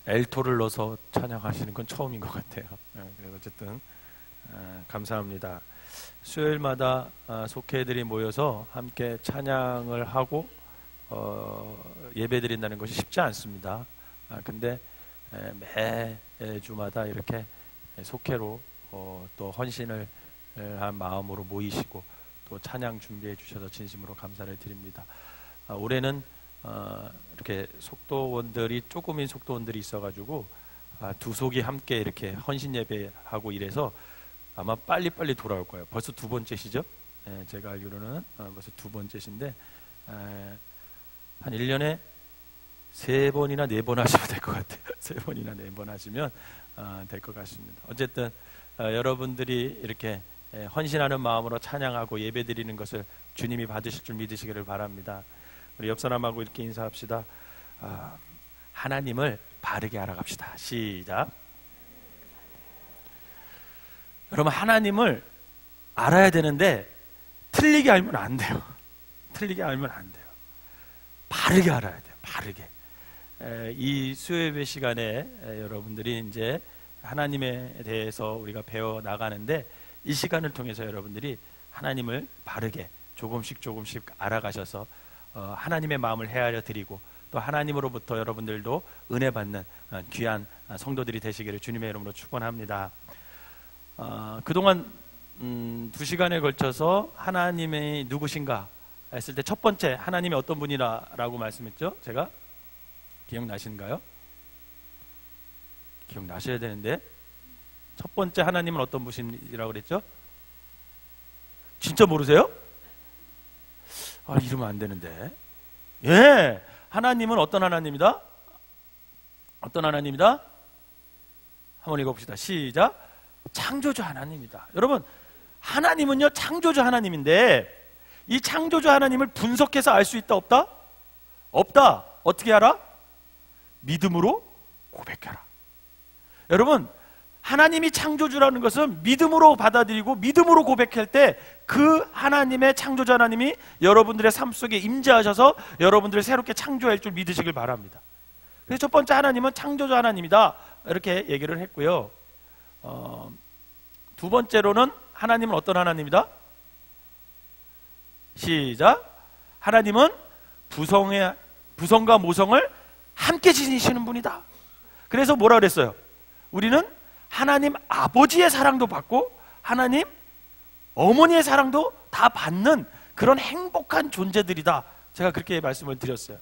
엘토를 넣어서 찬양하시는 건 처음인 것 같아요. 어쨌든 감사합니다. 수요일마다 속회들이 모여서 함께 찬양을 하고 예배드린다는 것이 쉽지 않습니다. 근데 매주마다 이렇게 속회로 또 헌신을 한 마음으로 모이시고 또 찬양 준비해 주셔서 진심으로 감사를 드립니다. 올해는 이렇게 속도원들이 조금인 속도원들이 있어가지고 두 속이 함께 이렇게 헌신 예배하고 이래서 아마 빨리빨리 돌아올 거예요. 벌써 두 번째시죠? 제가 알기로는 벌써 두 번째신데 한 1년에 3번이나 4번 하시면 될 것 같아요. 3번이나 4번 하시면 될 것 같습니다. 어쨌든 여러분들이 이렇게 헌신하는 마음으로 찬양하고 예배드리는 것을 주님이 받으실 줄 믿으시기를 바랍니다. 우리 옆 사람하고 이렇게 인사합시다. 하나님을 바르게 알아갑시다. 시작. 여러분, 하나님을 알아야 되는데 틀리게 알면 안 돼요. 틀리게 알면 안 돼요. 바르게 알아야 돼요. 바르게. 이 수요예배 시간에 여러분들이 이제 하나님에 대해서 우리가 배워 나가는데 이 시간을 통해서 여러분들이 하나님을 바르게 조금씩 알아가셔서 하나님의 마음을 헤아려 드리고 또 하나님으로부터 여러분들도 은혜 받는 귀한 성도들이 되시기를 주님의 이름으로 축원합니다. 그동안 2시간에 걸쳐서 하나님이 누구신가 했을 때 첫 번째 하나님이 어떤 분이라고 말씀했죠? 제가 기억나시는가요? 기억나셔야 되는데 첫 번째 하나님은 어떤 분이라고 그랬죠? 진짜 모르세요? 이러면 안 되는데. 예, 하나님은 어떤 하나님이다? 어떤 하나님이다? 한번 읽어봅시다. 시작. 창조주 하나님이다. 여러분, 하나님은요 창조주 하나님인데 이 창조주 하나님을 분석해서 알 수 있다 없다? 없다. 어떻게 알아? 믿음으로 고백해라. 여러분, 하나님이 창조주라는 것은 믿음으로 받아들이고 믿음으로 고백할 때 그 하나님의 창조주 하나님이 여러분들의 삶 속에 임재하셔서 여러분들을 새롭게 창조할 줄 믿으시길 바랍니다. 그래서 첫 번째 하나님은 창조주 하나님이다 이렇게 얘기를 했고요. 두 번째로는 하나님은 어떤 하나님이다? 시작. 하나님은 부성과 모성을 함께 지니시는 분이다. 그래서 뭐라 그랬어요? 우리는 하나님 아버지의 사랑도 받고 하나님 어머니의 사랑도 다 받는 그런 행복한 존재들이다. 제가 그렇게 말씀을 드렸어요.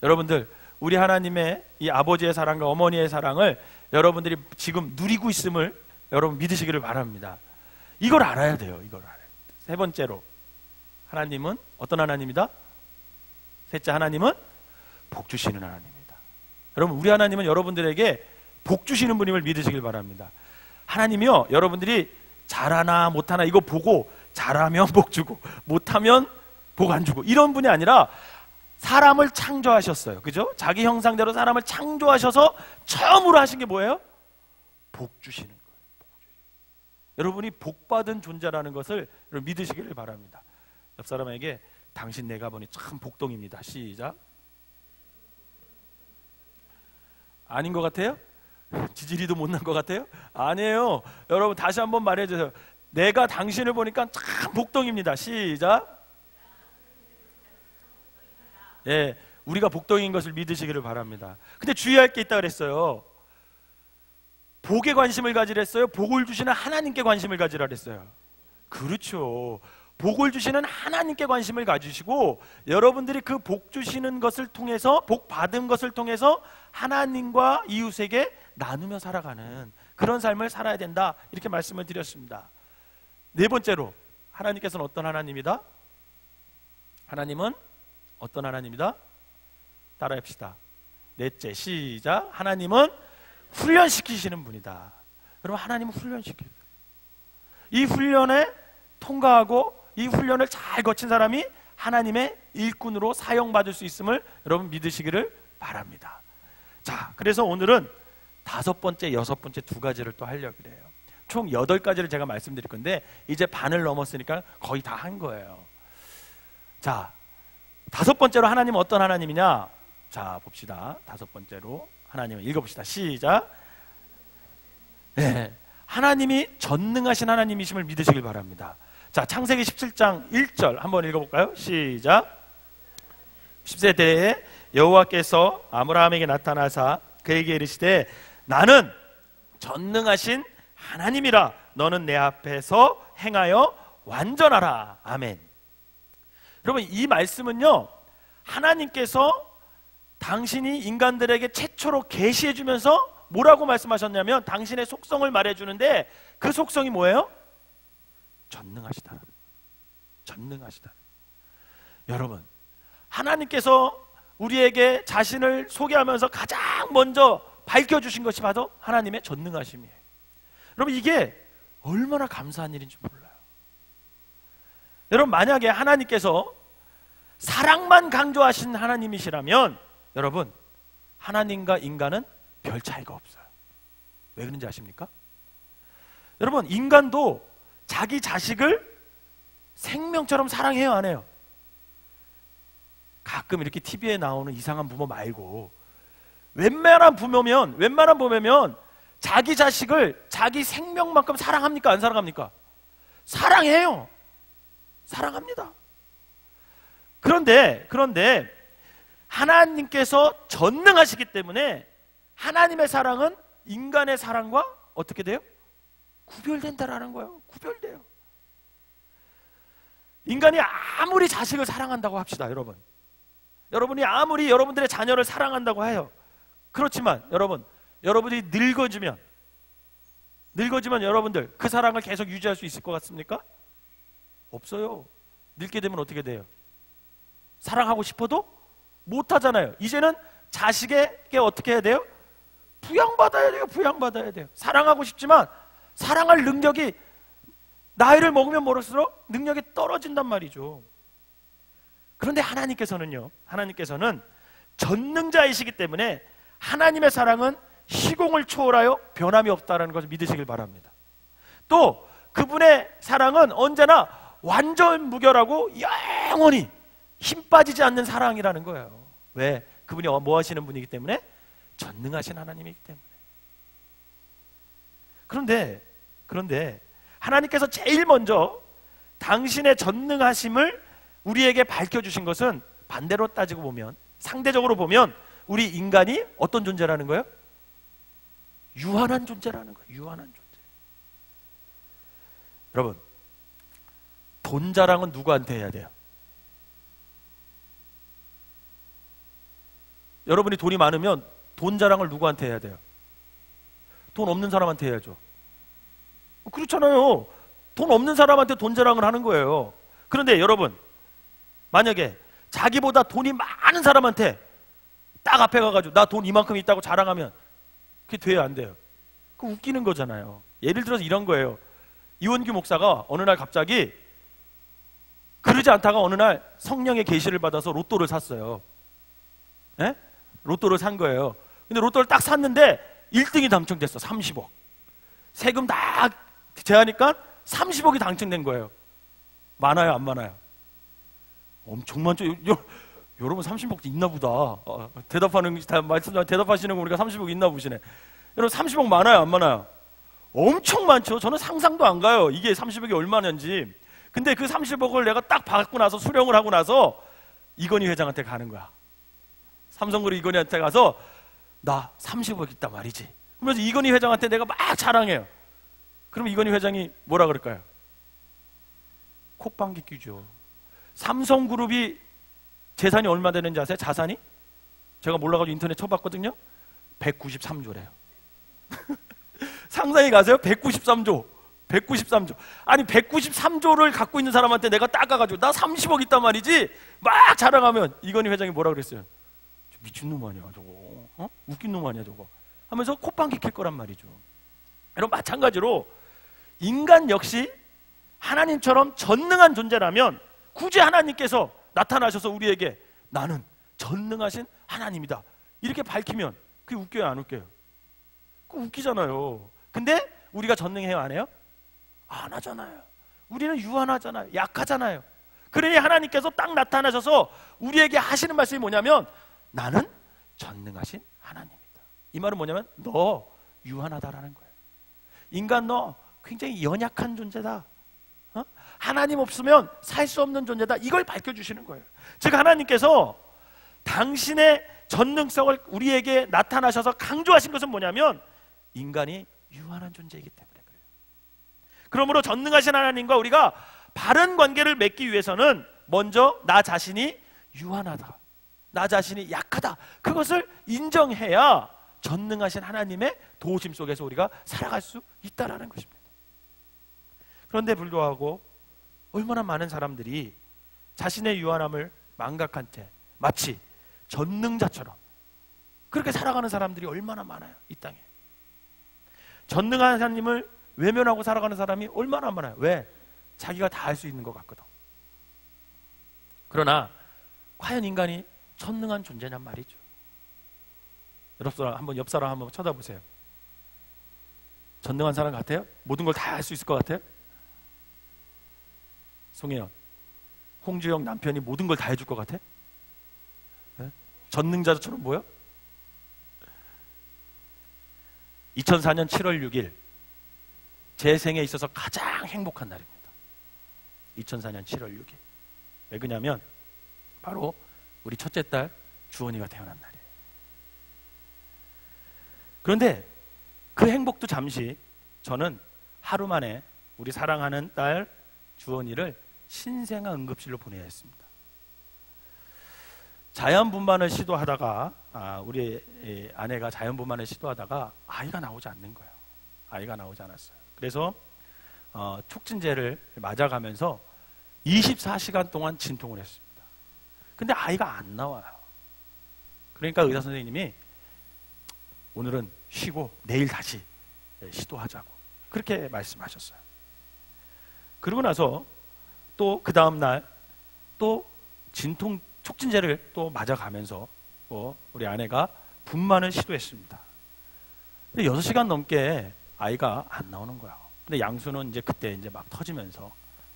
여러분들, 우리 하나님의 이 아버지의 사랑과 어머니의 사랑을 여러분들이 지금 누리고 있음을 여러분 믿으시기를 바랍니다. 이걸 알아야 돼요. 이걸 알아야 돼요. 세 번째로 하나님은 어떤 하나님이다? 셋째, 하나님은 복 주시는 하나님이다. 여러분, 우리 하나님은 여러분들에게 복 주시는 분임을 믿으시길 바랍니다. 하나님이요, 여러분들이 잘하나 못하나 이거 보고 잘하면 복 주고 못하면 복 안 주고 이런 분이 아니라 사람을 창조하셨어요. 그죠? 자기 형상대로 사람을 창조하셔서 처음으로 하신 게 뭐예요? 복 주시는 거예요. 여러분이 복받은 존재라는 것을 믿으시기를 바랍니다. 옆 사람에게 당신 내가 보니 참 복동입니다. 시작. 아닌 것 같아요? 지지리도 못난 것 같아요? 아니에요. 여러분 다시 한번 말해주세요. 내가 당신을 보니까 참 복동입니다. 시작. 예, 우리가 복동인 것을 믿으시기를 바랍니다. 근데 주의할 게 있다 그랬어요. 복에 관심을 가지랬어요? 복을 주시는 하나님께 관심을 가지라 그랬어요. 그렇죠. 복을 주시는 하나님께 관심을 가지시고 여러분들이 그 복 주시는 것을 통해서, 복 받은 것을 통해서 하나님과 이웃에게 나누며 살아가는 그런 삶을 살아야 된다 이렇게 말씀을 드렸습니다. 네 번째로 하나님께서는 어떤 하나님이다? 하나님은 어떤 하나님이다? 따라합시다. 넷째, 시작. 하나님은 훈련시키시는 분이다. 여러분, 하나님은 훈련시켜요. 이 훈련에 통과하고 이 훈련을 잘 거친 사람이 하나님의 일꾼으로 사용받을 수 있음을 여러분 믿으시기를 바랍니다. 자, 그래서 오늘은 5번째, 6번째 두 가지를 또 하려고 그래요. 총 8가지를 제가 말씀드릴 건데 이제 반을 넘었으니까 거의 다 한 거예요. 자, 5번째로 하나님은 어떤 하나님이냐? 자, 봅시다. 5번째로 하나님을. 읽어봅시다. 시작. 네, 하나님이 전능하신 하나님이심을 믿으시길 바랍니다. 자, 창세기 17장 1절 한번 읽어볼까요? 시작. 10세대에 여호와께서 아브라함에게 나타나사 그에게 이르시되 나는 전능하신 하나님이라 너는 내 앞에서 행하여 완전하라. 아멘. 여러분, 이 말씀은요, 하나님께서 당신이 인간들에게 최초로 계시해 주면서 뭐라고 말씀하셨냐면 당신의 속성을 말해주는데 그 속성이 뭐예요? 전능하시다. 전능하시다. 여러분, 하나님께서 우리에게 자신을 소개하면서 가장 먼저 밝혀주신 것이 바로 하나님의 전능하심이에요. 여러분, 이게 얼마나 감사한 일인지 몰라요. 여러분, 만약에 하나님께서 사랑만 강조하신 하나님이시라면 여러분, 하나님과 인간은 별 차이가 없어요. 왜 그런지 아십니까? 여러분, 인간도 자기 자식을 생명처럼 사랑해요, 안 해요? 가끔 이렇게 TV에 나오는 이상한 부모 말고 웬만한 부모면 자기 자식을 자기 생명만큼 사랑합니까? 안 사랑합니까? 사랑해요. 사랑합니다. 그런데 하나님께서 전능하시기 때문에 하나님의 사랑은 인간의 사랑과 어떻게 돼요? 구별된다라는 거예요. 구별돼요. 인간이 아무리 자식을 사랑한다고 합시다, 여러분. 여러분이 아무리 여러분들의 자녀를 사랑한다고 해요. 그렇지만 여러분이 늙어지면 여러분들 그 사랑을 계속 유지할 수 있을 것 같습니까? 없어요. 늙게 되면 어떻게 돼요? 사랑하고 싶어도 못하잖아요. 이제는 자식에게 어떻게 해야 돼요? 부양받아야 돼요. 부양받아야 돼요. 사랑하고 싶지만 사랑할 능력이 나이를 먹으면 먹을수록 능력이 떨어진단 말이죠. 그런데 하나님께서는 전능자이시기 때문에 하나님의 사랑은 시공을 초월하여 변함이 없다는 것을 믿으시길 바랍니다. 또 그분의 사랑은 언제나 완전 무결하고 영원히 힘 빠지지 않는 사랑이라는 거예요. 왜? 그분이 뭐 하시는 분이기 때문에? 전능하신 하나님이기 때문에. 그런데 하나님께서 제일 먼저 당신의 전능하심을 우리에게 밝혀주신 것은 반대로 따지고 보면, 상대적으로 보면 우리 인간이 어떤 존재라는 거예요? 유한한 존재라는 거예요. 유한한 존재. 여러분, 돈 자랑은 누구한테 해야 돼요? 여러분이 돈이 많으면 돈 자랑을 누구한테 해야 돼요? 돈 없는 사람한테 해야죠. 그렇잖아요. 돈 없는 사람한테 돈 자랑을 하는 거예요. 그런데 여러분, 만약에 자기보다 돈이 많은 사람한테 딱 앞에 가가지고 나 돈 이만큼 있다고 자랑하면 그게 돼요, 안 돼요? 그거 웃기는 거잖아요. 예를 들어서 이런 거예요. 이원규 목사가 어느 날 갑자기 그러지 않다가 어느 날 성령의 계시를 받아서 로또를 샀어요. 예? 로또를 산 거예요. 근데 로또를 딱 샀는데 1등이 당첨됐어. 30억. 세금 다 제하니까 30억이 당첨된 거예요. 많아요, 안 많아요? 엄청 많죠. 여러분 30억 있나 보다. 대답하시는 거 우리가 30억 있나 보시네. 여러분 30억 많아요, 안 많아요? 엄청 많죠. 저는 상상도 안 가요. 이게 30억이 얼마냐인지. 근데 그 30억을 내가 딱 받고 나서 수령을 하고 나서 이건희 회장한테 가는 거야. 삼성그룹 이건희한테 가서 나 30억 있단 말이지. 그러면서 이건희 회장한테 내가 막 자랑해요. 그럼 이건희 회장이 뭐라 그럴까요? 콧방귀 끼죠. 삼성그룹이 재산이 얼마 되는지 아세요? 자산이? 제가 몰라가지고 인터넷 쳐봤거든요. 193조래요. 상상이 가세요? 193조. 아니 193조를 갖고 있는 사람한테 내가 닦아가지고 나 30억 있단 말이지 막 자랑하면 이건희 회장이 뭐라 그랬어요? 미친놈 아니야 저거, 웃긴 놈 아니야 저거 하면서 콧방귀 낄 거란 말이죠. 여러분, 마찬가지로 인간 역시 하나님처럼 전능한 존재라면 굳이 하나님께서 나타나셔서 우리에게 나는 전능하신 하나님이다 이렇게 밝히면 그게 웃겨요, 안 웃겨요? 그거 웃기잖아요. 근데 우리가 전능해요, 안 해요? 안 하잖아요. 우리는 유한하잖아요. 약하잖아요. 그러니 하나님께서 딱 나타나셔서 우리에게 하시는 말씀이 뭐냐면 나는 전능하신 하나님이다. 이 말은 뭐냐면 너 유한하다라는 거예요. 인간 너 굉장히 연약한 존재다. 하나님 없으면 살 수 없는 존재다. 이걸 밝혀주시는 거예요. 즉 하나님께서 당신의 전능성을 우리에게 나타나셔서 강조하신 것은 뭐냐면 인간이 유한한 존재이기 때문에 그래요. 그러므로 전능하신 하나님과 우리가 바른 관계를 맺기 위해서는 먼저 나 자신이 유한하다, 나 자신이 약하다, 그것을 인정해야 전능하신 하나님의 도우심 속에서 우리가 살아갈 수 있다라는 것입니다. 그런데 불구하고 얼마나 많은 사람들이 자신의 유한함을 망각한 채 마치 전능자처럼 그렇게 살아가는 사람들이 얼마나 많아요. 이 땅에 전능한 하나님을 외면하고 살아가는 사람이 얼마나 많아요. 왜? 자기가 다 할 수 있는 것 같거든. 그러나 과연 인간이 전능한 존재냔 말이죠. 옆 사람 한번 쳐다보세요. 전능한 사람 같아요? 모든 걸 다 할 수 있을 것 같아요? 송혜연, 홍주영 남편이 모든 걸 다 해줄 것 같아? 네? 전능자처럼 보여? 2004년 7월 6일 제 생에 있어서 가장 행복한 날입니다. 2004년 7월 6일. 왜 그러냐면 바로 우리 첫째 딸 주원이가 태어난 날이에요. 그런데 그 행복도 잠시 저는 하루 만에 우리 사랑하는 딸 주원이를 신생아 응급실로 보내야 했습니다. 자연분만을 시도하다가 우리 아내가 자연분만을 시도하다가 아이가 나오지 않는 거예요. 아이가 나오지 않았어요. 그래서 촉진제를 맞아가면서 24시간 동안 진통을 했습니다. 근데 아이가 안 나와요. 그러니까 의사 선생님이 오늘은 쉬고 내일 다시 시도하자고 그렇게 말씀하셨어요. 그러고 나서 또 그 다음날 또 진통 촉진제를 또 맞아가면서 우리 아내가 분만을 시도했습니다. 근데 6시간 넘게 아이가 안 나오는 거예요. 근데 양수는 이제 그때 이제 막 터지면서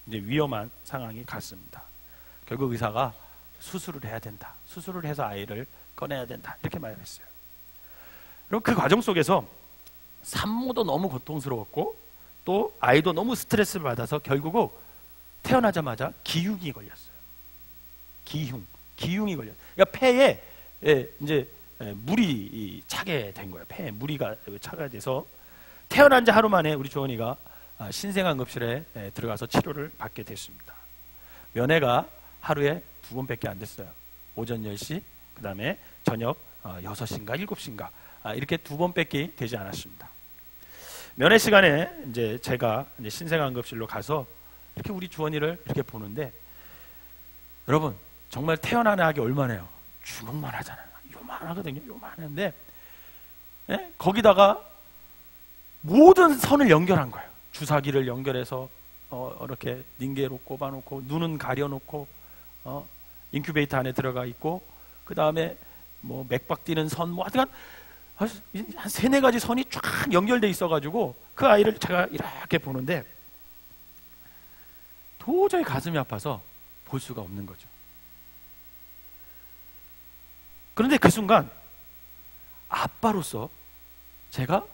이제 위험한 상황이 갔습니다. 결국 의사가 수술을 해야 된다. 수술을 해서 아이를 꺼내야 된다. 이렇게 말을 했어요. 그럼 그 과정 속에서 산모도 너무 고통스러웠고 또 아이도 너무 스트레스를 받아서 결국은 태어나자마자 기흉이 걸렸어요. 기흉이 걸렸어요. 그러니까 폐에 이제 물이 차게 된 거예요. 폐에 무리가 차게 돼서 태어난 지 하루 만에 우리 주원이가 신생아응급실에 들어가서 치료를 받게 됐습니다. 면회가 하루에 2번밖에 안 됐어요. 오전 10시, 그 다음에 저녁 6시인가 7시인가 이렇게 2번밖에 되지 않았습니다. 면회 시간에 이제 제가 이제 신생아응급실로 가서 이렇게 우리 주원이를 이렇게 보는데 여러분 정말 태어난 아기 얼마나요? 주먹만 하잖아요. 요만하거든요. 요만한데 거기다가 모든 선을 연결한 거예요. 주사기를 연결해서 이렇게 닌게로 꼽아놓고 눈은 가려놓고 인큐베이터 안에 들어가 있고 그 다음에 뭐 맥박 뛰는 선 뭐 하여튼 한 3-4가지 선이 쫙 연결돼 있어가지고 그 아이를 제가 이렇게 보는데 도저히 가슴이 아파서 볼 수가 없는 거죠. 그런데 그 순간 아빠로서 제가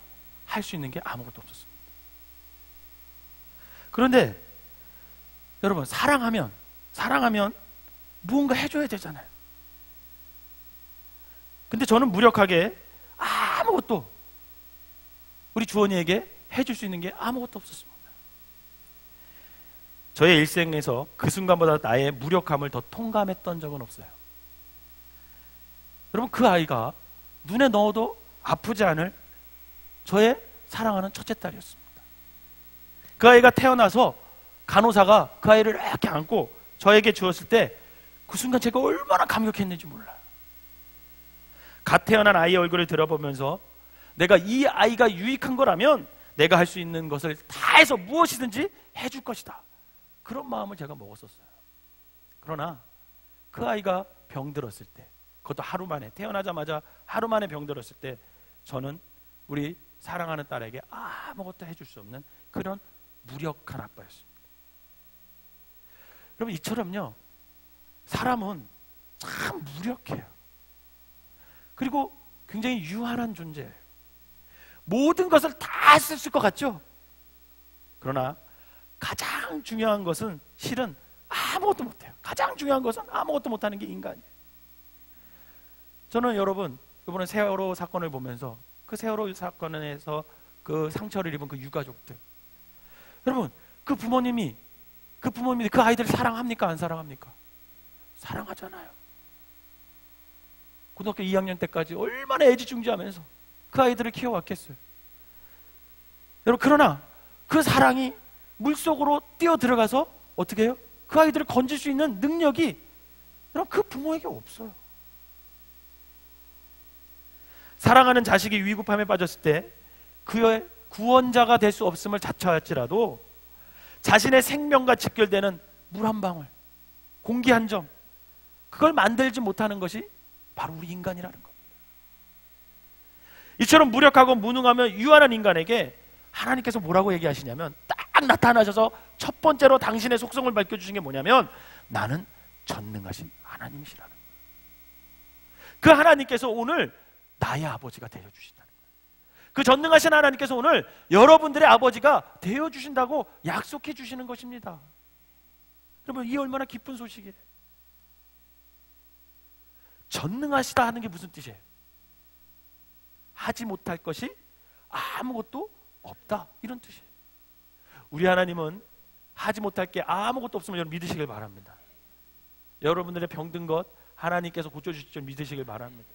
할 수 있는 게 아무것도 없었습니다. 그런데 여러분 사랑하면 무언가 해줘야 되잖아요. 근데 저는 무력하게 아무것도 우리 주원이에게 해줄 수 있는 게 아무것도 없었습니다. 저의 일생에서 그 순간보다 나의 무력함을 더 통감했던 적은 없어요. 여러분 그 아이가 눈에 넣어도 아프지 않을 저의 사랑하는 첫째 딸이었습니다. 그 아이가 태어나서 간호사가 그 아이를 이렇게 안고 저에게 주었을 때 그 순간 제가 얼마나 감격했는지 몰라요. 갓 태어난 아이의 얼굴을 들어보면서 내가 이 아이가 유익한 거라면 내가 할 수 있는 것을 다 해서 무엇이든지 해줄 것이다. 그런 마음을 제가 먹었었어요. 그러나 그 아이가 병들었을 때, 그것도 하루 만에, 태어나자마자 하루 만에 병들었을 때 저는 우리 사랑하는 딸에게 아무것도 해줄 수 없는 그런 무력한 아빠였습니다. 여러분 이처럼요, 사람은 참 무력해요. 그리고 굉장히 유한한 존재예요. 모든 것을 다 쓸 것 같죠? 그러나 가장 중요한 것은 실은 아무것도 못해요. 가장 중요한 것은 아무것도 못하는 게 인간이에요. 저는 여러분 이번에 세월호 사건을 보면서 그 세월호 사건에서 그 상처를 입은 그 유가족들, 여러분 그 부모님이 그 아이들을 사랑합니까? 안 사랑합니까? 사랑하잖아요. 고등학교 2학년 때까지 얼마나 애지중지하면서 그 아이들을 키워왔겠어요. 여러분, 그러나 그 사랑이 물속으로 뛰어 들어가서 어떻게 해요? 그 아이들을 건질 수 있는 능력이 여러분 그 부모에게 없어요. 사랑하는 자식이 위급함에 빠졌을 때 그의 구원자가 될 수 없음을 자처할지라도 자신의 생명과 직결되는 물 한 방울, 공기 한 점, 그걸 만들지 못하는 것이 바로 우리 인간이라는 겁니다. 이처럼 무력하고 무능하며 유한한 인간에게 하나님께서 뭐라고 얘기하시냐면, 딱 나타나셔서 첫 번째로 당신의 속성을 밝혀주신 게 뭐냐면, 나는 전능하신 하나님이시라는 거예요. 그 하나님께서 오늘 나의 아버지가 되어주신다는 거예요. 그 전능하신 하나님께서 오늘 여러분들의 아버지가 되어주신다고 약속해 주시는 것입니다. 여러분, 이 얼마나 기쁜 소식이에요. 전능하시다 하는 게 무슨 뜻이에요? 하지 못할 것이 아무것도 없다, 이런 뜻이에요. 우리 하나님은 하지 못할 게 아무것도 없음을 여러분 믿으시길 바랍니다. 여러분들의 병든 것 하나님께서 고쳐주실 줄 믿으시길 바랍니다.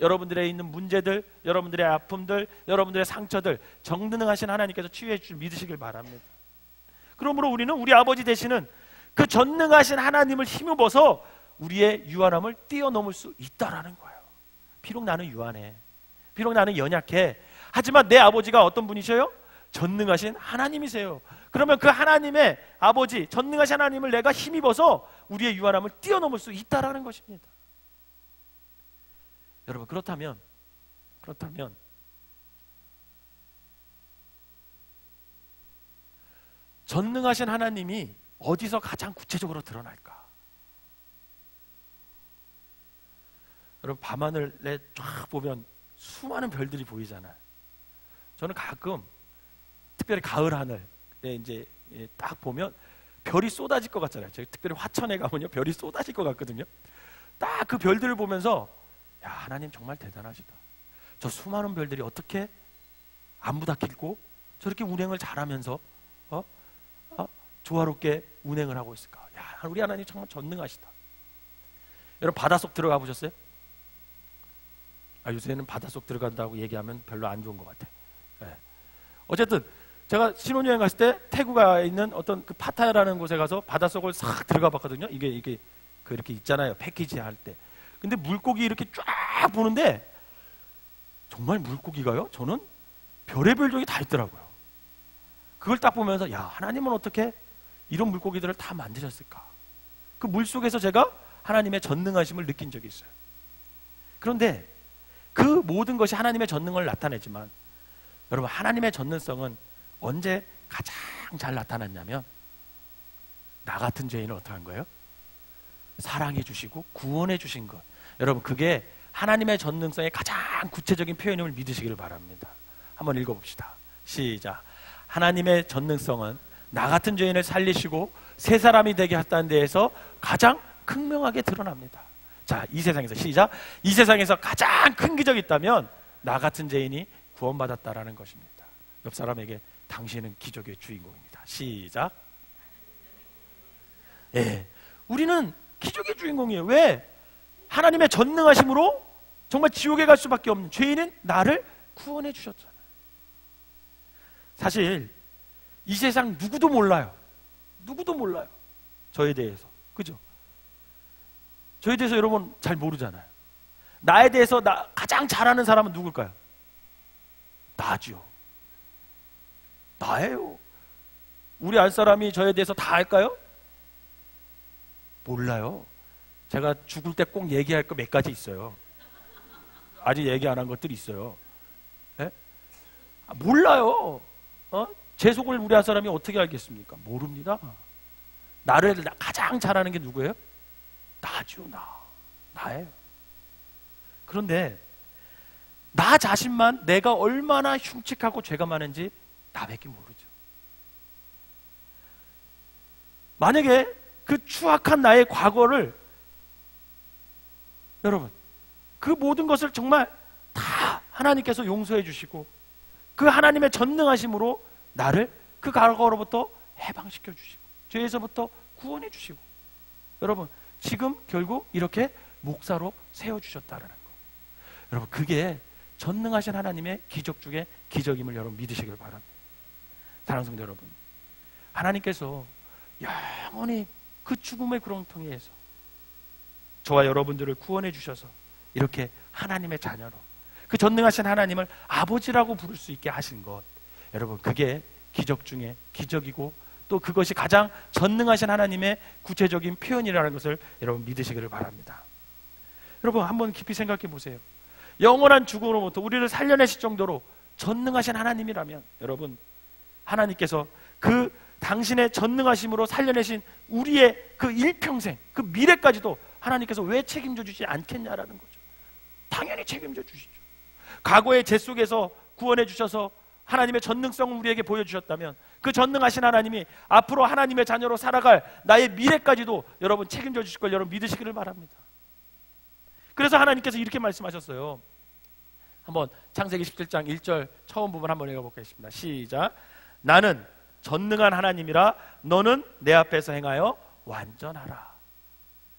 여러분들의 있는 문제들, 여러분들의 아픔들, 여러분들의 상처들 전능하신 하나님께서 치유해 주실 줄 믿으시길 바랍니다. 그러므로 우리는 우리 아버지 되시는 그 전능하신 하나님을 힘입어서 우리의 유한함을 뛰어넘을 수 있다라는 거예요. 비록 나는 유한해, 비록 나는 연약해, 하지만 내 아버지가 어떤 분이셔요? 전능하신 하나님이세요. 그러면 그 하나님의 아버지, 전능하신 하나님을 내가 힘입어서 우리의 유한함을 뛰어넘을 수 있다라는 것입니다. 여러분, 그렇다면 전능하신 하나님이 어디서 가장 구체적으로 드러날까? 여러분, 밤하늘에 쫙 보면 수많은 별들이 보이잖아요. 저는 가끔 특별히 가을 하늘에 이제 딱 보면 별이 쏟아질 것 같잖아요. 제가 특별히 화천에 가면요 별이 쏟아질 것 같거든요. 딱 그 별들을 보면서, 야, 하나님 정말 대단하시다. 저 수많은 별들이 어떻게 안 부닥히고 저렇게 운행을 잘하면서 조화롭게 운행을 하고 있을까? 야, 우리 하나님 정말 전능하시다. 여러분, 바닷속 들어가 보셨어요? 요새는 바닷속 들어간다고 얘기하면 별로 안 좋은 것 같아. 네. 어쨌든 제가 신혼여행 갔을 때 태국에 있는 어떤 그 파타야라는 곳에 가서 바닷속을 싹 들어가 봤거든요. 이게 그렇게 있잖아요, 패키지 할 때. 근데 물고기 이렇게 쫙 보는데 정말 물고기가요? 저는 별의별 종이 다 있더라고요. 그걸 딱 보면서, 야, 하나님은 어떻게 이런 물고기들을 다 만드셨을까? 그 물속에서 제가 하나님의 전능하심을 느낀 적이 있어요. 그런데 그 모든 것이 하나님의 전능을 나타내지만, 여러분, 하나님의 전능성은 언제 가장 잘 나타났냐면, 나 같은 죄인을 어떻게 한 거예요? 사랑해 주시고 구원해 주신 것. 여러분, 그게 하나님의 전능성의 가장 구체적인 표현임을 믿으시기를 바랍니다. 한번 읽어봅시다. 시작. 하나님의 전능성은 나 같은 죄인을 살리시고 새 사람이 되게 했다는 데에서 가장 극명하게 드러납니다. 자, 이 세상에서, 시작. 이 세상에서 가장 큰 기적이 있다면 나 같은 죄인이 구원받았다라는 것입니다. 옆 사람에게, 당신은 기적의 주인공입니다. 시작. 예, 우리는 기적의 주인공이에요. 왜? 하나님의 전능하심으로 정말 지옥에 갈 수밖에 없는 죄인인 나를 구원해 주셨잖아요. 사실 이 세상 누구도 몰라요. 누구도 몰라요, 저에 대해서. 그죠? 저에 대해서 여러분 잘 모르잖아요. 나에 대해서 가장 잘 아는 사람은 누굴까요? 나죠. 나예요. 우리 알 사람이 저에 대해서 다 알까요? 몰라요. 제가 죽을 때 꼭 얘기할 거 몇 가지 있어요. 아직 얘기 안 한 것들이 있어요. 예? 몰라요. 제 속을 우리 한 사람이 어떻게 알겠습니까? 모릅니다. 나를 가장 잘 아는 게 누구예요? 나죠. 나예요. 그런데 나 자신만 내가 얼마나 흉측하고 죄가 많은지 나밖에 모르죠. 만약에 그 추악한 나의 과거를, 여러분, 그 모든 것을 정말 다 하나님께서 용서해 주시고 그 하나님의 전능하심으로 나를 그 과거로부터 해방시켜 주시고 죄에서부터 구원해 주시고, 여러분 지금 결국 이렇게 목사로 세워주셨다라는 거, 여러분 그게 전능하신 하나님의 기적 중에 기적임을 여러분 믿으시길 바랍니다. 사랑하는 성도 여러분, 하나님께서 영원히 그 죽음의 구렁텅이에서 저와 여러분들을 구원해 주셔서 이렇게 하나님의 자녀로, 그 전능하신 하나님을 아버지라고 부를 수 있게 하신 것, 여러분 그게 기적 중에 기적이고 또 그것이 가장 전능하신 하나님의 구체적인 표현이라는 것을 여러분 믿으시기를 바랍니다. 여러분 한번 깊이 생각해 보세요. 영원한 죽음으로부터 우리를 살려내실 정도로 전능하신 하나님이라면, 여러분 하나님께서 그 당신의 전능하심으로 살려내신 우리의 그 일평생, 그 미래까지도 하나님께서 왜 책임져 주지 않겠냐라는 거죠. 당연히 책임져 주시죠. 과거의 죄 속에서 구원해 주셔서 하나님의 전능성을 우리에게 보여주셨다면 그 전능하신 하나님이 앞으로 하나님의 자녀로 살아갈 나의 미래까지도 여러분 책임져 주실 걸 여러분 믿으시기를 바랍니다. 그래서 하나님께서 이렇게 말씀하셨어요. 한번 창세기 17장 1절 처음 부분 한번 읽어보겠습니다. 시작. 나는 전능한 하나님이라 너는 내 앞에서 행하여 완전하라.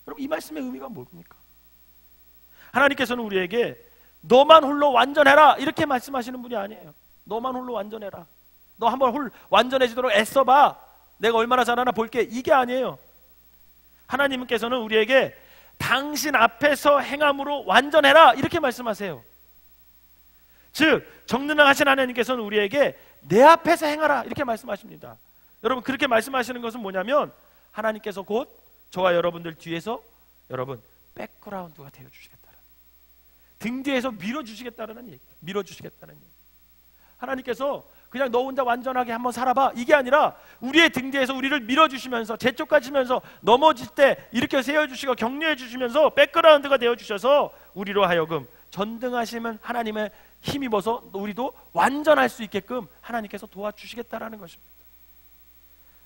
여러분 이 말씀의 의미가 뭡니까? 하나님께서는 우리에게 너만 홀로 완전해라 이렇게 말씀하시는 분이 아니에요. 너만 홀로 완전해라, 너 한번 완전해지도록 애써봐, 내가 얼마나 잘하나 볼게, 이게 아니에요. 하나님께서는 우리에게 당신 앞에서 행함으로 완전해라 이렇게 말씀하세요. 즉 전능하신 하나님께서는 우리에게 내 앞에서 행하라 이렇게 말씀하십니다. 여러분 그렇게 말씀하시는 것은 뭐냐면 하나님께서 곧 저와 여러분들 뒤에서 여러분 백그라운드가 되어주시겠다는, 등 뒤에서 밀어주시겠다는 얘기예요. 밀어주시겠다는 얘기. 하나님께서 그냥 너 혼자 완전하게 한번 살아봐 이게 아니라 우리의 등 뒤에서 우리를 밀어주시면서 재촉하시면서 넘어질 때 이렇게 세워주시고 격려해 주시면서 백그라운드가 되어주셔서 우리로 하여금 전능하시면 하나님의 힘입어서 우리도 완전할 수 있게끔 하나님께서 도와주시겠다라는 것입니다.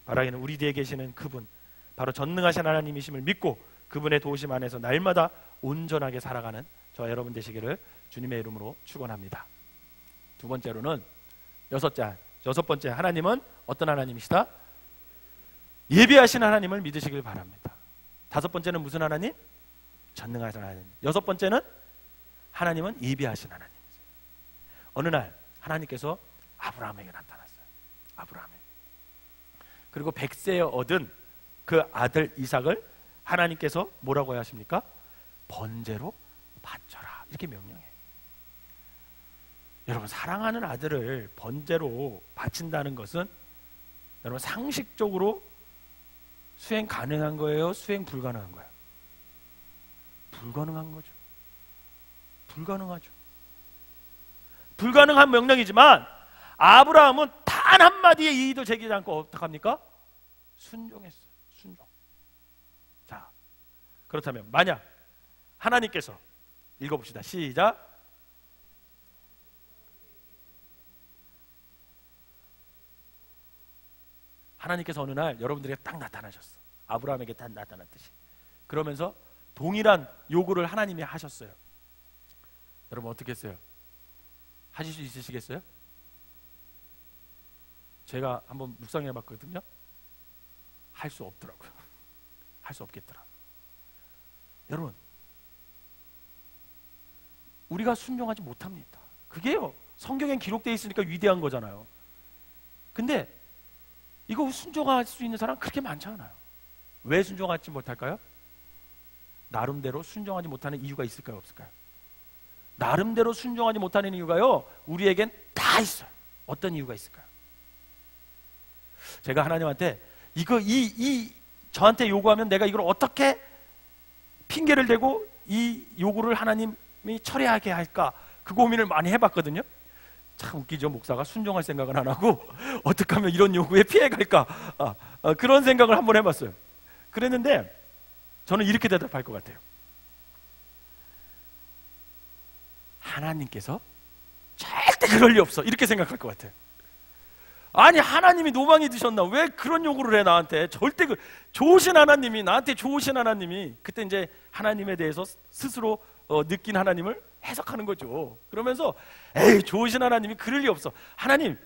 바라기는 우리 뒤에 계시는 그분, 바로 전능하신 하나님이심을 믿고 그분의 도우심 안에서 날마다 온전하게 살아가는 저와 여러분 되시기를 주님의 이름으로 축원합니다. 두 번째로는 여섯 번째, 하나님은 어떤 하나님이시다? 예비하신 하나님을 믿으시길 바랍니다. 다섯 번째는 무슨 하나님? 전능하신 하나님. 여섯 번째는 하나님은 예비하신 하나님이세요. 어느 날 하나님께서 아브라함에게 나타났어요. 아브라함에게. 그리고 100세에 얻은 그 아들 이삭을 하나님께서 뭐라고 하십니까? 번제로 바쳐라 이렇게 명령해요. 여러분 사랑하는 아들을 번제로 바친다는 것은 여러분 상식적으로 수행 가능한 거예요? 수행 불가능한 거예요? 불가능한 거죠. 불가능하죠. 불가능한 명령이지만 아브라함은 단 한마디의 이의도 제기하지 않고 어떡합니까? 순종했어요. 순종. 자, 그렇다면 만약 하나님께서 읽어봅시다. 시작. 하나님께서 어느 날 여러분들에게 딱 나타나셨어. 아브라함에게 딱 나타났듯이. 그러면서 동일한 요구를 하나님이 하셨어요. 여러분 어떻게 했어요? 하실 수 있으시겠어요? 제가 한번 묵상해 봤거든요. 할 수 없더라고요. 할 수 없겠더라. 여러분 우리가 순종하지 못합니다. 그게요 성경엔 기록되어 있으니까 위대한 거잖아요. 근데 이거 순종할 수 있는 사람 그렇게 많지 않아요. 왜 순종하지 못할까요? 나름대로 순종하지 못하는 이유가 있을까요? 없을까요? 나름대로 순종하지 못하는 이유가요 우리에겐 다 있어요. 어떤 이유가 있을까요? 제가 하나님한테 저한테 요구하면 내가 이걸 어떻게 핑계를 대고 이 요구를 하나님이 처리하게 할까 그 고민을 많이 해봤거든요. 참 웃기죠. 목사가 순종할 생각은 안 하고 어떻게 하면 이런 요구에 피해갈까 그런 생각을 한번 해봤어요. 그랬는데 저는 이렇게 대답할 것 같아요. 하나님께서 절대 그럴 리 없어 이렇게 생각할 것 같아요. 아니 하나님이 노망이 드셨나? 왜 그런 요구를 해 나한테? 절대 좋으신 하나님이 나한테 좋으신 하나님이 그때 이제 하나님에 대해서 스스로 느낀 하나님을 해석하는 거죠. 그러면서 에이 좋으신 하나님이 그럴 리 없어. 하나님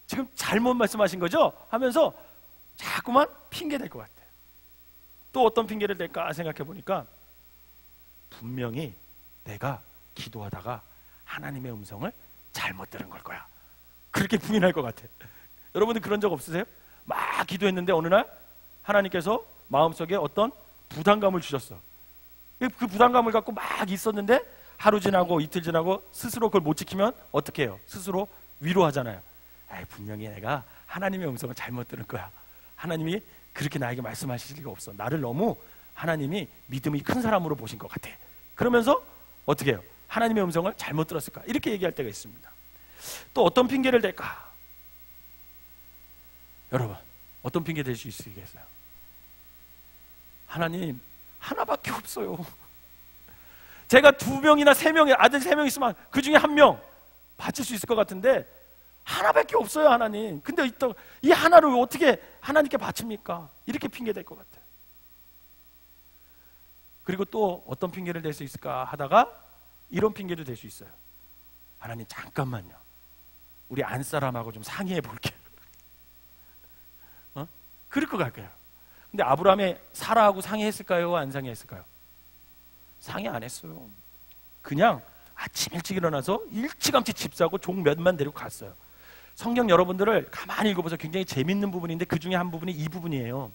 지금 잘못 말씀하신 거죠? 하면서 자꾸만 핑계 댈 것 같아요. 또 어떤 핑계를 댈까 생각해 보니까 분명히 내가 기도하다가 하나님의 음성을 잘못 들은 걸 거야. 그렇게 부인할 것 같아. 여러분들 그런 적 없으세요? 막 기도했는데 어느 날 하나님께서 마음속에 어떤 부담감을 주셨어. 그 부담감을 갖고 막 있었는데 하루 지나고 이틀 지나고 스스로 그걸 못 지키면 어떻게 해요? 스스로 위로하잖아요. 에이, 분명히 내가 하나님의 음성을 잘못 들은 거야. 하나님이 그렇게 나에게 말씀하실 리가 없어. 나를 너무 하나님이 믿음이 큰 사람으로 보신 것 같아. 그러면서 어떻게 해요? 하나님의 음성을 잘못 들었을까? 이렇게 얘기할 때가 있습니다. 또 어떤 핑계를 댈까? 여러분 어떤 핑계 댈 수 있으시겠어요? 하나님 하나밖에 없어요. 제가 2명이나 3명의 아들 3명 있으면 그 중에 1명 바칠 수 있을 것 같은데 하나밖에 없어요 하나님. 근데 이 하나를 어떻게 하나님께 바칩니까? 이렇게 핑계 댈 것 같아요. 그리고 또 어떤 핑계를 댈 수 있을까 하다가 이런 핑계도 댈 수 있어요. 하나님 잠깐만요, 우리 안사람하고 좀 상의해 볼게요. 그럴 것 같아요. 근데 아브라함이 사라하고 상의했을까요? 안 상의했을까요? 상의 안 했어요. 그냥 아침 일찍 일어나서 일찌감치 집 사고 종 몇만 데리고 갔어요. 성경 여러분들을 가만히 읽어보세요. 굉장히 재밌는 부분인데 그 중에 한 부분이 이 부분이에요.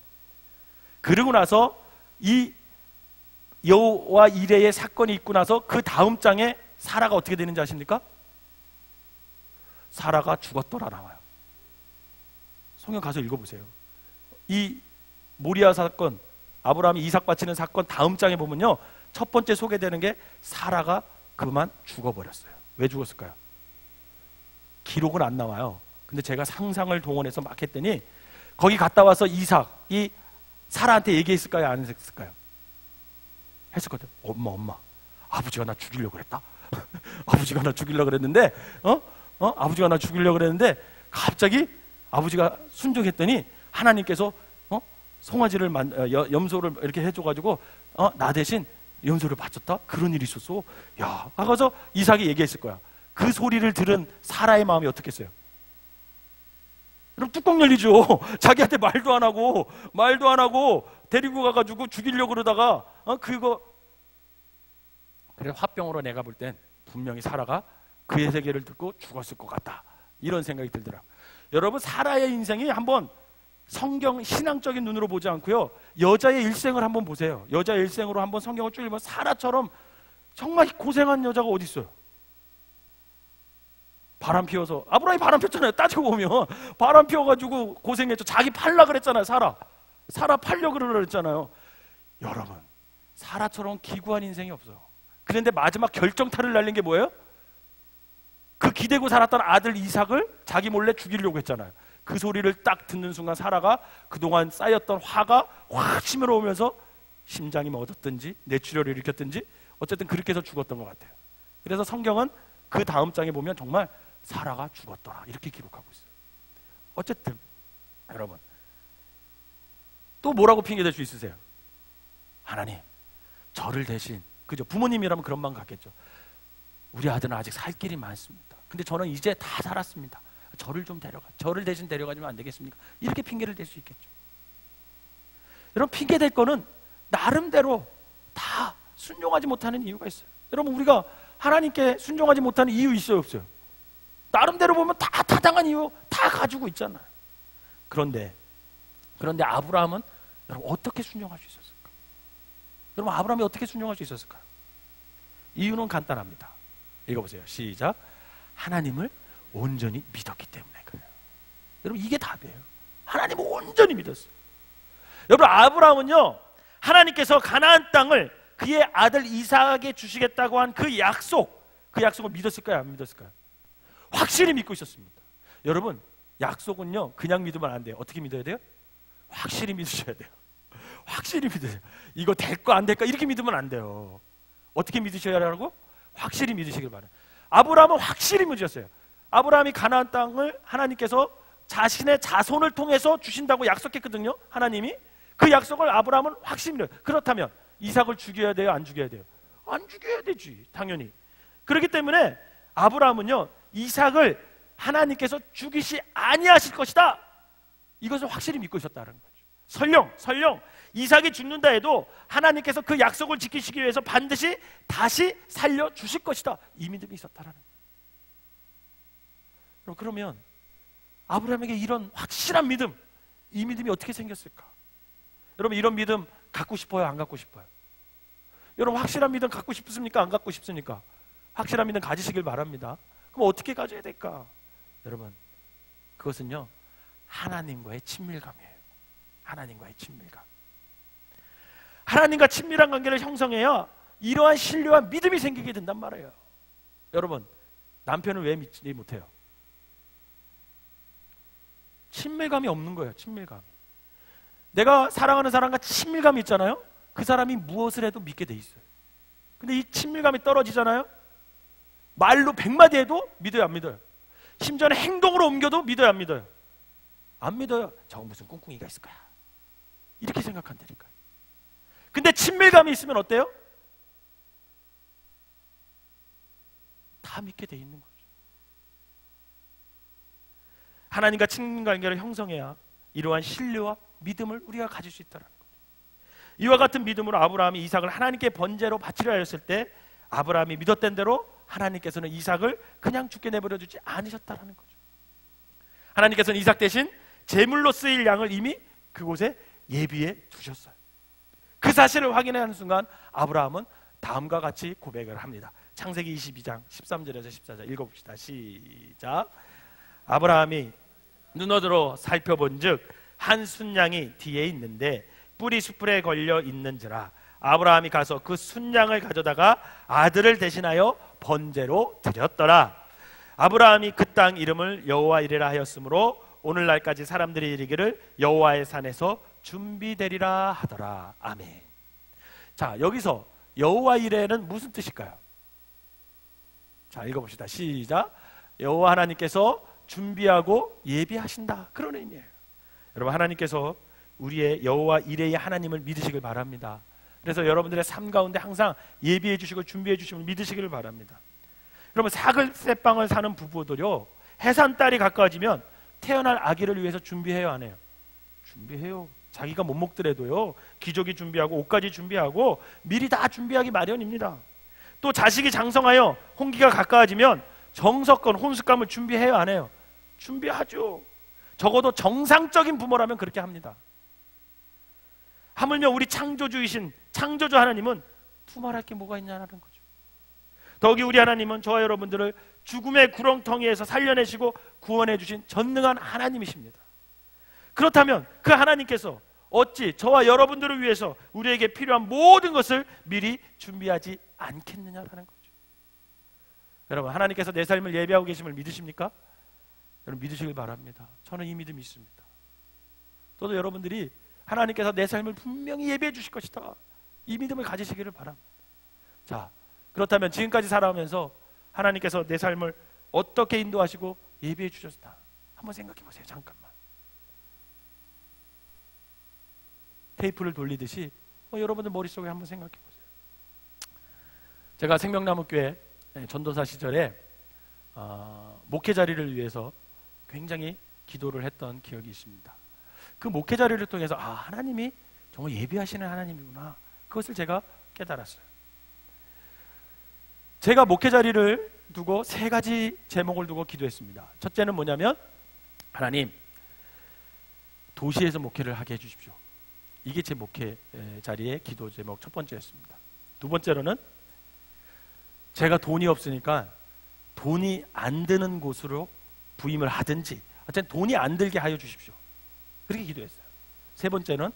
그러고 나서 이 여호와 이레의 사건이 있고 나서 그 다음 장에 사라가 어떻게 되는지 아십니까? 사라가 죽었더라 나와요. 성경 가서 읽어보세요. 이 모리아 사건, 아브라함이 이삭 바치는 사건 다음 장에 보면요, 첫 번째 소개되는 게 사라가 그만 죽어버렸어요. 왜 죽었을까요? 기록은 안 나와요. 근데 제가 상상을 동원해서 막 했더니 거기 갔다 와서 이삭이 사라한테 얘기했을까요? 안 했을까요? 했었거든. 엄마 아버지가 나 죽이려고 그랬다. 아버지가 나 죽이려고 그랬는데 아버지가 나 죽이려고 그랬는데 갑자기 아버지가 순종했더니 하나님께서 송아지를 염소를 이렇게 해줘가지고 나 대신 염소를 바쳤다? 그런 일이 있었어. 야, 가서 이삭이 얘기했을 거야. 그 소리를 들은 사라의 마음이 어떻겠어요? 그럼 뚜껑 열리죠. 자기한테 말도 안 하고 데리고 가가지고 죽이려고 그러다가 그래 화병으로 내가 볼 땐 분명히 사라가 그의 세계를 듣고 죽었을 것 같다. 이런 생각이 들더라고요. 여러분 사라의 인생이 한번 성경 신앙적인 눈으로 보지 않고요, 여자의 일생을 한번 보세요. 여자의 일생으로 한번 성경을 쭉 읽으면 사라처럼 정말 고생한 여자가 어디 있어요? 바람 피워서, 아브라함이 바람 폈잖아요. 따지고 보면 바람 피워가지고 고생했죠. 자기 팔라 그랬잖아요. 사라 팔려고 그랬잖아요. 여러분 사라처럼 기구한 인생이 없어요. 그런데 마지막 결정타를 날린 게 뭐예요? 그 기대고 살았던 아들 이삭을 자기 몰래 죽이려고 했잖아요. 그 소리를 딱 듣는 순간 사라가 그동안 쌓였던 화가 확 치밀어오면서 심장이 멎었든지 뇌출혈을 일으켰든지 어쨌든 그렇게 해서 죽었던 것 같아요. 그래서 성경은 그 다음 장에 보면 정말 사라가 죽었더라 이렇게 기록하고 있어요. 어쨌든 여러분 또 뭐라고 핑계댈 수 있으세요? 하나님 저를 대신, 그죠? 부모님이라면 그런 마음 갖겠죠. 우리 아들은 아직 살 길이 많습니다. 근데 저는 이제 다 살았습니다. 저를 대신 데려가주면 안 되겠습니까? 이렇게 핑계를 댈 수 있겠죠. 여러분 핑계 댈 거는 나름대로 다 순종하지 못하는 이유가 있어요. 여러분 우리가 하나님께 순종하지 못하는 이유 있어요, 없어요? 나름대로 보면 다 타당한 이유 다 가지고 있잖아요. 그런데 아브라함은 여러분 어떻게 순종할 수 있었을까? 여러분 아브라함이 어떻게 순종할 수 있었을까요? 이유는 간단합니다. 읽어보세요. 시작. 하나님을 온전히 믿었기 때문에 그래요. 여러분 이게 답이에요. 하나님을 온전히 믿었어요. 여러분 아브라함은요, 하나님께서 가나안 땅을 그의 아들 이삭에게 주시겠다고 한 그 약속을 믿었을까요? 안 믿었을까요? 확실히 믿고 있었습니다. 여러분 약속은요 그냥 믿으면 안 돼요. 어떻게 믿어야 돼요? 확실히 믿으셔야 돼요. 확실히 믿으세요. 이거 될까 안 될까 이렇게 믿으면 안 돼요. 어떻게 믿으셔야 하라고? 확실히 믿으시길 바라요. 아브라함은 확실히 믿으셨어요. 아브라함이 가나안 땅을 하나님께서 자신의 자손을 통해서 주신다고 약속했거든요. 하나님이. 그 약속을 아브라함은 확신해요. 그렇다면 이삭을 죽여야 돼요? 안 죽여야 돼요? 안 죽여야 되지, 당연히. 그렇기 때문에 아브라함은요, 이삭을 하나님께서 죽이시 아니하실 것이다, 이것을 확실히 믿고 있었다는 거죠. 설령 이삭이 죽는다 해도 하나님께서 그 약속을 지키시기 위해서 반드시 다시 살려주실 것이다, 이 믿음이 있었다는 거예요. 그러면 아브라함에게 이런 확실한 믿음, 이 믿음이 어떻게 생겼을까? 여러분, 이런 믿음 갖고 싶어요? 안 갖고 싶어요? 여러분, 확실한 믿음 갖고 싶습니까? 안 갖고 싶습니까? 확실한 믿음 가지시길 바랍니다. 그럼 어떻게 가져야 될까? 여러분, 그것은요, 하나님과의 친밀감이에요. 하나님과의 친밀감. 하나님과 친밀한 관계를 형성해야 이러한 신뢰와 믿음이 생기게 된단 말이에요. 여러분, 남편을 왜 믿지 못해요? 친밀감이 없는 거예요. 친밀감이. 내가 사랑하는 사람과 친밀감이 있잖아요. 그 사람이 무엇을 해도 믿게 돼 있어요. 근데 이 친밀감이 떨어지잖아요. 말로 100마디 해도 믿어요, 안 믿어요? 심지어는 행동으로 옮겨도 믿어요, 안 믿어요? 안 믿어요. 저거 무슨 꿍꿍이가 있을 거야, 이렇게 생각한다니까요. 근데 친밀감이 있으면 어때요? 다 믿게 돼 있는 거죠. 하나님과 친밀관계를 형성해야 이러한 신뢰와 믿음을 우리가 가질 수 있다는 거죠. 이와 같은 믿음으로 아브라함이 이삭을 하나님께 번제로 바치려 하였을 때 아브라함이 믿었던 대로 하나님께서는 이삭을 그냥 죽게 내버려 두지 않으셨다는 거죠. 하나님께서는 이삭 대신 제물로 쓰일 양을 이미 그곳에 예비해 두셨어요. 그 사실을 확인하는 순간 아브라함은 다음과 같이 고백을 합니다. 창세기 22장 13절에서 14절 읽어봅시다. 시작. 아브라함이 눈어들어 살펴본 즉 한 순양이 뒤에 있는데 뿔이 숯불에 걸려 있는지라 아브라함이 가서 그 순양을 가져다가 아들을 대신하여 번제로 드렸더라. 아브라함이 그 땅 이름을 여호와 이레라 하였으므로 오늘날까지 사람들이 이르기를 여호와의 산에서 준비되리라 하더라. 아멘. 자, 여기서 여호와 이레는 무슨 뜻일까요? 자, 읽어봅시다. 시작. 여호와 하나님께서 준비하고 예비하신다, 그런 의미예요. 여러분, 하나님께서 우리의 여호와 이레의 하나님을 믿으시길 바랍니다. 그래서 여러분들의 삶 가운데 항상 예비해 주시고 준비해 주심을 믿으시기를 바랍니다. 여러분, 사글세빵을 사는 부부들요, 해산달이 가까워지면 태어날 아기를 위해서 준비해요, 안 해요? 준비해요. 자기가 못 먹더라도요, 기저귀 준비하고 옷까지 준비하고 미리 다 준비하기 마련입니다. 또 자식이 장성하여 홍기가 가까워지면 정석권 혼숙감을 준비해요, 안 해요? 준비하죠. 적어도 정상적인 부모라면 그렇게 합니다. 하물며 우리 창조주이신 창조주 하나님은 두말할 게 뭐가 있냐는 거죠. 더욱이 우리 하나님은 저와 여러분들을 죽음의 구렁텅이에서 살려내시고 구원해 주신 전능한 하나님이십니다. 그렇다면 그 하나님께서 어찌 저와 여러분들을 위해서 우리에게 필요한 모든 것을 미리 준비하지 않겠느냐라는 거죠. 여러분, 하나님께서 내 삶을 예비하고 계심을 믿으십니까? 여러분, 믿으시길 바랍니다. 저는 이 믿음이 있습니다. 저도 여러분들이 하나님께서 내 삶을 분명히 예비해 주실 것이다, 이 믿음을 가지시기를 바랍니다. 자, 그렇다면 지금까지 살아오면서 하나님께서 내 삶을 어떻게 인도하시고 예비해 주셨다, 한번 생각해 보세요. 잠깐만. 테이프를 돌리듯이 여러분들 머릿속에 한번 생각해 보세요. 제가 생명나무교회 전도사 시절에 목회 자리를 위해서 굉장히 기도를 했던 기억이 있습니다. 그 목회 자리를 통해서 하나님이 정말 예비하시는 하나님이구나, 그것을 제가 깨달았어요. 제가 목회 자리를 두고 3가지 제목을 두고 기도했습니다. 첫째는 뭐냐면, 하나님, 도시에서 목회를 하게 해주십시오. 이게 제 목회 자리의 기도 제목 첫 번째였습니다. 두 번째로는 제가 돈이 없으니까 돈이 안 드는 곳으로 부임을 하든지 어쨌든 돈이 안 들게 하여 주십시오, 그렇게 기도했어요. 세 번째는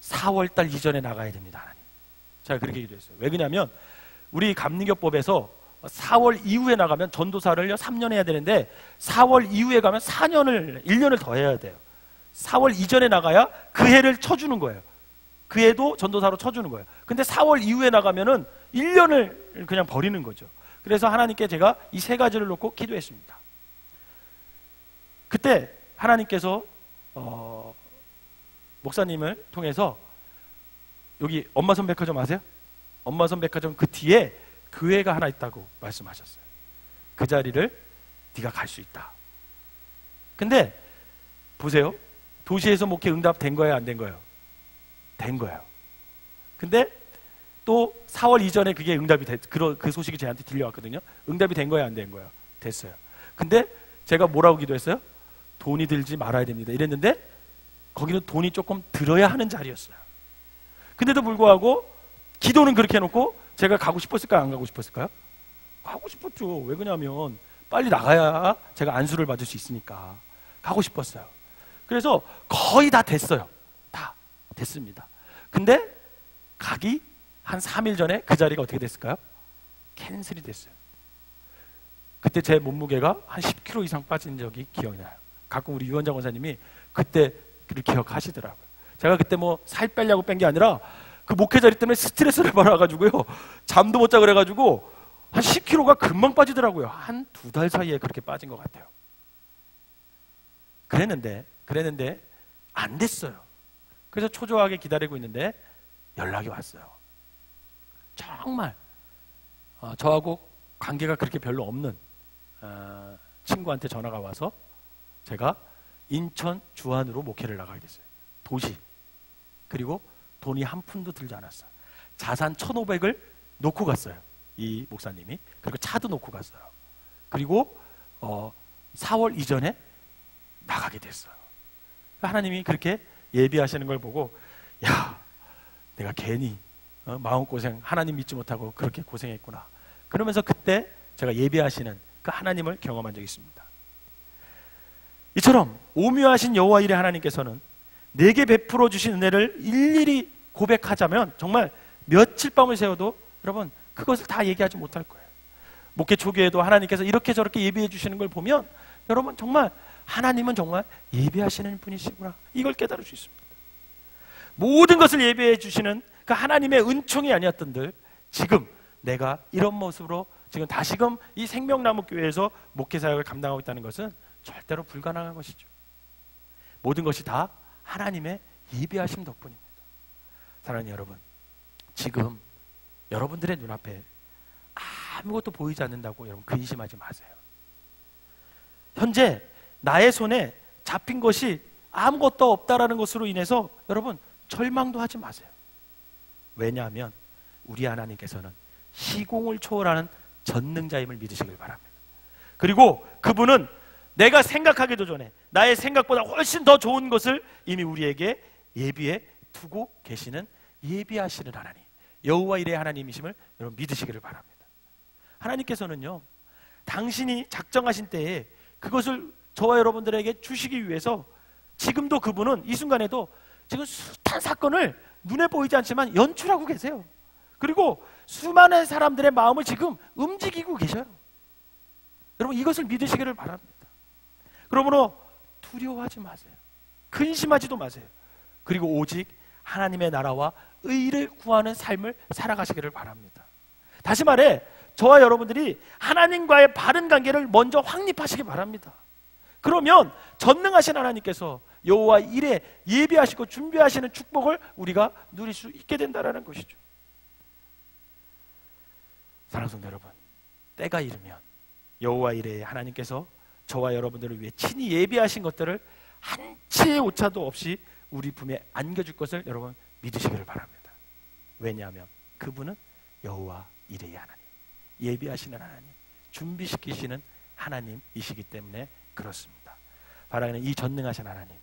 4월달 이전에 나가야 됩니다, 하나님. 제가 그렇게 기도했어요. 왜 그러냐면 우리 감리교법에서 4월 이후에 나가면 전도사를요 3년 해야 되는데 4월 이후에 가면 1년을 더 해야 돼요. 4월 이전에 나가야 그 해를 쳐주는 거예요. 그 해도 전도사로 쳐주는 거예요. 근데 4월 이후에 나가면은 1년을 그냥 버리는 거죠. 그래서 하나님께 제가 이 3가지를 놓고 기도했습니다. 그때 하나님께서 목사님을 통해서 여기 엄마선 백화점 아세요? 엄마선 백화점 그 뒤에 교회가 하나 있다고 말씀하셨어요. 그 자리를 네가 갈 수 있다. 근데 보세요. 도시에서 목회 응답된 거예요, 안 된 거예요? 된 거예요. 근데 또 4월 이전에 그게 응답이 그 소식이 저한테 들려왔거든요. 응답이 된 거예요, 안 된 거예요? 됐어요. 근데 제가 뭐라고 기도했어요? 돈이 들지 말아야 됩니다. 이랬는데 거기는 돈이 조금 들어야 하는 자리였어요. 근데도 불구하고 기도는 그렇게 해놓고 제가 가고 싶었을까요? 안 가고 싶었을까요? 가고 싶었죠. 왜 그러냐면 빨리 나가야 제가 안수를 받을 수 있으니까 가고 싶었어요. 그래서 거의 다 됐어요. 다 됐습니다. 근데 가기 한 3일 전에 그 자리가 어떻게 됐을까요? 캔슬이 됐어요. 그때 제 몸무게가 한 10kg 이상 빠진 적이 기억이 나요. 가끔 우리 유원장 원사님이 그때 그를 기억하시더라고요. 제가 그때 뭐 살 빼려고 뺀 게 아니라 그 목회 자리 때문에 스트레스를 받아가지고요. 잠도 못 자고 그래가지고 한 10kg가 금방 빠지더라고요. 한 2달 사이에 그렇게 빠진 것 같아요. 그랬는데 안 됐어요. 그래서 초조하게 기다리고 있는데 연락이 왔어요. 정말 저하고 관계가 그렇게 별로 없는 친구한테 전화가 와서 제가 인천 주안으로 목회를 나가게 됐어요. 도시. 그리고 돈이 한 푼도 들지 않았어요. 자산 1,500을 놓고 갔어요. 이 목사님이. 그리고 차도 놓고 갔어요. 그리고 4월 이전에 나가게 됐어요. 하나님이 그렇게 예비하시는 걸 보고 야, 내가 괜히 마음고생 하나님 믿지 못하고 그렇게 고생했구나. 그러면서 그때 제가 예비하시는 그 하나님을 경험한 적이 있습니다. 이처럼 오묘하신 여호와 이레 하나님께서는 내게 베풀어 주신 은혜를 일일이 고백하자면 정말 며칠 밤을 새워도 여러분 그것을 다 얘기하지 못할 거예요. 목회 초기에도 하나님께서 이렇게 저렇게 예비해 주시는 걸 보면 여러분 정말 하나님은 정말 예비하시는 분이시구나, 이걸 깨달을 수 있습니다. 모든 것을 예비해 주시는 그 하나님의 은총이 아니었던들 지금 내가 이런 모습으로 지금 다시금 이 생명나무 교회에서 목회 사역을 감당하고 있다는 것은 절대로 불가능한 것이죠. 모든 것이 다 하나님의 예비하심 덕분입니다. 사랑하는 여러분, 지금 여러분들의 눈앞에 아무것도 보이지 않는다고 여러분 근심하지 마세요. 현재 나의 손에 잡힌 것이 아무것도 없다라는 것으로 인해서 여러분 절망도 하지 마세요. 왜냐하면 우리 하나님께서는 시공을 초월하는 전능자임을 믿으시길 바랍니다. 그리고 그분은 내가 생각하기도 전에 나의 생각보다 훨씬 더 좋은 것을 이미 우리에게 예비해 두고 계시는 예비하시는 하나님, 여호와 이레 하나님이심을 여러분 믿으시기를 바랍니다. 하나님께서는요, 당신이 작정하신 때에 그것을 저와 여러분들에게 주시기 위해서 지금도 그분은 이 순간에도 지금 숱한 사건을 눈에 보이지 않지만 연출하고 계세요. 그리고 수많은 사람들의 마음을 지금 움직이고 계셔요. 여러분 이것을 믿으시기를 바랍니다. 그러므로 두려워하지 마세요. 근심하지도 마세요. 그리고 오직 하나님의 나라와 의를 구하는 삶을 살아가시기를 바랍니다. 다시 말해 저와 여러분들이 하나님과의 바른 관계를 먼저 확립하시기 바랍니다. 그러면 전능하신 하나님께서 여호와 이레 예비하시고 준비하시는 축복을 우리가 누릴 수 있게 된다는 것이죠. 사랑하는 성도 여러분, 때가 이르면 여호와 이레 하나님께서 저와 여러분들을 위해 친히 예비하신 것들을 한 치의 오차도 없이 우리 품에 안겨줄 것을 여러분 믿으시기를 바랍니다. 왜냐하면 그분은 여호와 이레의 하나님, 예비하시는 하나님, 준비시키시는 하나님이시기 때문에 그렇습니다. 바라는 이 전능하신 하나님,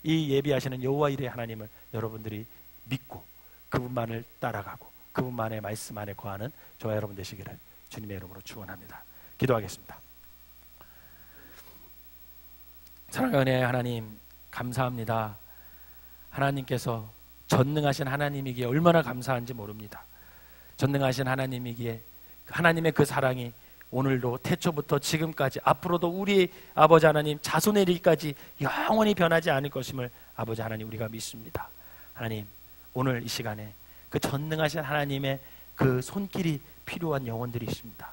이 예비하시는 여호와 이레의 하나님을 여러분들이 믿고 그분만을 따라가고 그분만의 말씀 안에 거하는 저와 여러분 되시기를 주님의 이름으로 축원합니다. 기도하겠습니다. 사랑하는 하나님, 감사합니다. 하나님께서 전능하신 하나님이기에 얼마나 감사한지 모릅니다. 전능하신 하나님이기에 하나님의 그 사랑이 오늘도 태초부터 지금까지 앞으로도 우리 아버지 하나님 자손의 일까지 영원히 변하지 않을 것임을 아버지 하나님 우리가 믿습니다. 하나님, 오늘 이 시간에 그 전능하신 하나님의 그 손길이 필요한 영혼들이 있습니다.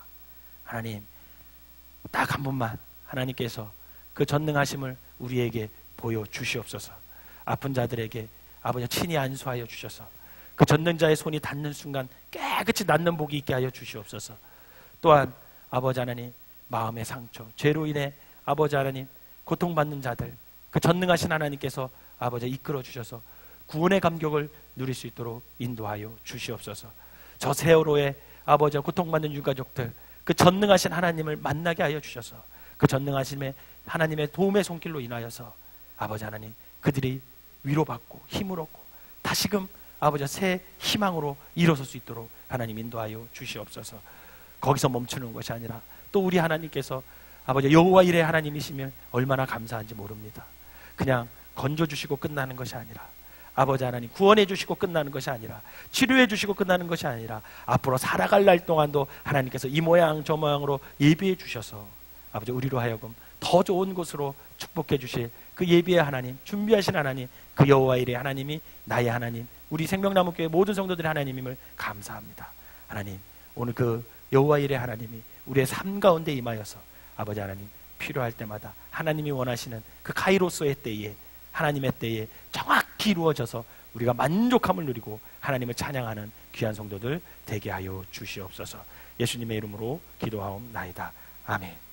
하나님, 딱 한 번만 하나님께서 그 전능하심을 우리에게 보여주시옵소서. 아픈 자들에게 아버지 친히 안수하여 주셔서 그 전능자의 손이 닿는 순간 깨끗이 낫는 복이 있게 하여 주시옵소서. 또한 아버지 하나님, 마음의 상처, 죄로 인해 아버지 하나님 고통받는 자들, 그 전능하신 하나님께서 아버지 이끌어 주셔서 구원의 감격을 누릴 수 있도록 인도하여 주시옵소서. 저 세월호에 아버지 고통받는 유가족들, 그 전능하신 하나님을 만나게 하여 주셔서 그 전능하심의 하나님의 도움의 손길로 인하여서 아버지 하나님 그들이 위로받고 힘을 얻고 다시금 아버지 새 희망으로 일어설 수 있도록 하나님 인도하여 주시옵소서. 거기서 멈추는 것이 아니라 또 우리 하나님께서 아버지 여호와 일의 하나님이시면 얼마나 감사한지 모릅니다. 그냥 건져주시고 끝나는 것이 아니라 아버지 하나님 구원해 주시고 끝나는 것이 아니라 치료해 주시고 끝나는 것이 아니라 앞으로 살아갈 날 동안도 하나님께서 이 모양 저 모양으로 예비해 주셔서 아버지 우리로 하여금 더 좋은 곳으로 축복해 주실 그 예비의 하나님, 준비하신 하나님, 그 여호와 일의 하나님이 나의 하나님, 우리 생명나무교회 모든 성도들의 하나님임을 감사합니다. 하나님, 오늘 그 여호와 일의 하나님이 우리의 삶 가운데 임하여서 아버지 하나님 필요할 때마다 하나님이 원하시는 그 카이로스의 때에 하나님의 때에 정확히 이루어져서 우리가 만족함을 누리고 하나님을 찬양하는 귀한 성도들 되게 하여 주시옵소서. 예수님의 이름으로 기도하옵나이다. 아멘.